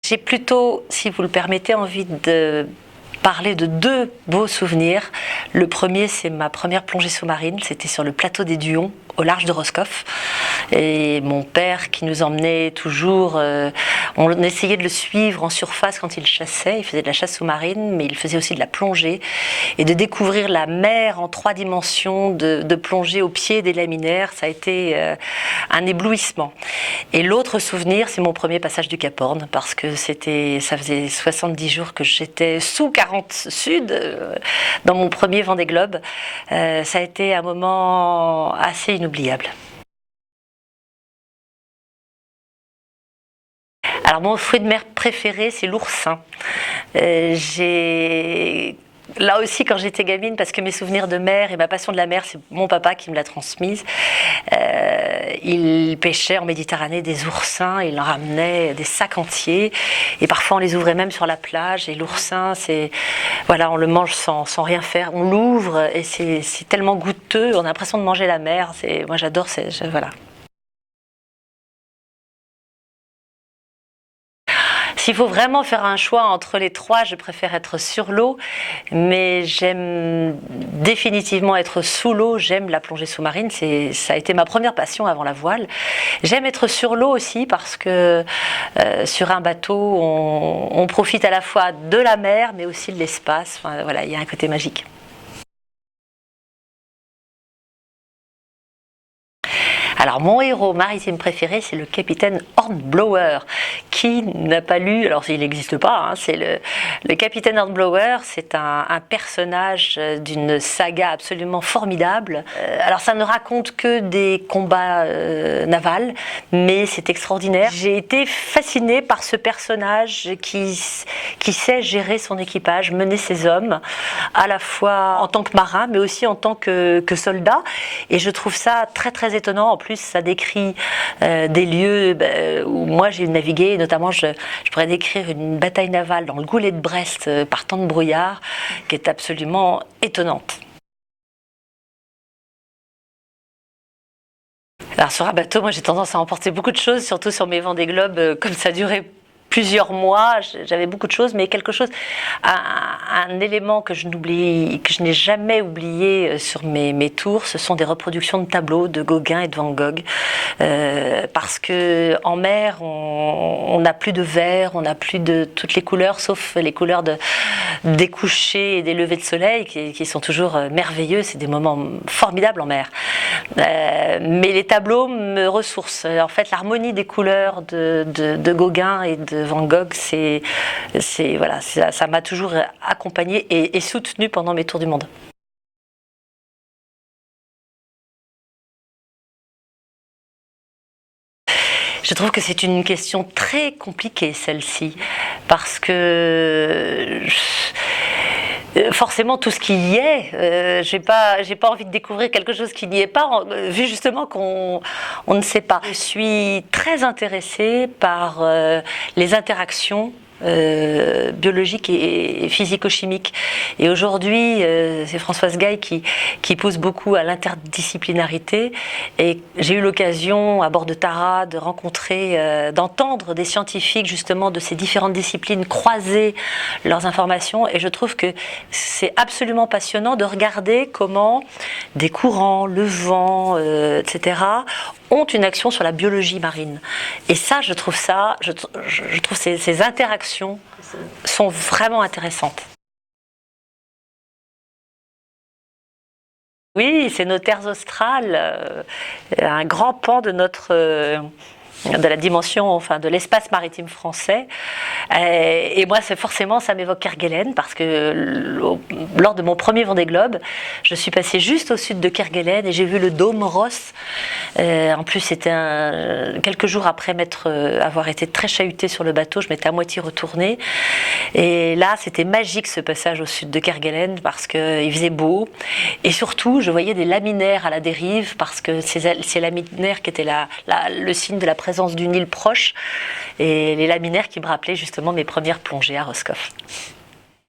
J'ai plutôt, si vous le permettez, envie de parler de deux beaux souvenirs. Le premier, c'est ma première plongée sous-marine. C'était sur le plateau des Duons, au large de Roscoff. Et mon père qui nous emmenait toujours, on essayait de le suivre en surface quand il chassait. Il faisait de la chasse sous-marine, mais il faisait aussi de la plongée. Et de découvrir la mer en 3 dimensions, de plonger au pied des laminaires, ça a été un éblouissement. Et l'autre souvenir, c'est mon premier passage du Cap Horn, parce que ça faisait 70 jours que j'étais sous 40 Sud, dans mon premier Vendée Globe. Ça a été un moment assez inoubliable. Alors mon fruit de mer préféré, c'est l'oursin. Là aussi, quand j'étais gamine, parce que mes souvenirs de mer et ma passion de la mer, c'est mon papa qui me l'a transmise. Il pêchait en Méditerranée des oursins, il en ramenait des sacs entiers, et parfois on les ouvrait même sur la plage. Et l'oursin, on le mange sans rien faire. On l'ouvre et c'est tellement goûteux, on a l'impression de manger la mer. Moi, j'adore. Voilà. S'il faut vraiment faire un choix entre les trois, je préfère être sur l'eau, mais j'aime définitivement être sous l'eau. J'aime la plongée sous-marine, ça a été ma première passion avant la voile. J'aime être sur l'eau aussi parce que sur un bateau, on profite à la fois de la mer, mais aussi de l'espace. Enfin, voilà, il y a un côté magique. Alors mon héros maritime préféré, c'est le capitaine Hornblower. Qui n'a pas lu, alors il n'existe pas, c'est le capitaine Hornblower, c'est un personnage d'une saga absolument formidable. Alors ça ne raconte que des combats navals, mais c'est extraordinaire. J'ai été fascinée par ce personnage qui sait gérer son équipage, mener ses hommes, à la fois en tant que marin, mais aussi en tant que soldat. Et je trouve ça très très étonnant. En plus, ça décrit des lieux où moi j'ai navigué, notamment je pourrais décrire une bataille navale dans le Goulet de Brest par temps de brouillard, qui est absolument étonnante. Alors sur un bateau, moi j'ai tendance à emporter beaucoup de choses, surtout sur mes Vendée Globe, comme ça durait plusieurs mois, j'avais beaucoup de choses, mais quelque chose, un élément que je n'ai jamais oublié sur mes tours, ce sont des reproductions de tableaux de Gauguin et de Van Gogh, parce que en mer, on n'a plus de vert, on n'a plus de toutes les couleurs, sauf les couleurs des couchers et des levées de soleil, qui sont toujours merveilleux. C'est des moments formidables en mer. Mais les tableaux me ressourcent. En fait, l'harmonie des couleurs de Gauguin et de Van Gogh, ça m'a toujours accompagnée et soutenue pendant mes tours du monde. Je trouve que c'est une question très compliquée, celle-ci, parce que forcément tout ce qui y est, j'ai pas envie de découvrir quelque chose qui n'y est pas, vu justement qu'on ne sait pas. Je suis très intéressée par les interactions biologiques et physico-chimiques. Et aujourd'hui, c'est Françoise Gaille qui pousse beaucoup à l'interdisciplinarité. Et j'ai eu l'occasion, à bord de Tara, de rencontrer, d'entendre des scientifiques justement de ces différentes disciplines croiser leurs informations. Et je trouve que c'est absolument passionnant de regarder comment des courants, le vent, etc., ont une action sur la biologie marine. Et ça, je trouve ces interactions sont vraiment intéressantes. Oui, c'est nos terres australes, un grand pan de de la dimension, enfin de l'espace maritime français. Et moi, forcément, ça m'évoque Kerguelen, parce que lors de mon premier Vendée Globe, je suis passée juste au sud de Kerguelen et j'ai vu le dôme Ross. En plus, c'était quelques jours après avoir été très chahutée sur le bateau, je m'étais à moitié retournée. Et là, c'était magique ce passage au sud de Kerguelen, parce qu'il faisait beau. Et surtout, je voyais des laminaires à la dérive, parce que ces laminaires qui étaient le signe de la présence d'une île proche, et les laminaires qui me rappelaient justement mes premières plongées à Roscoff.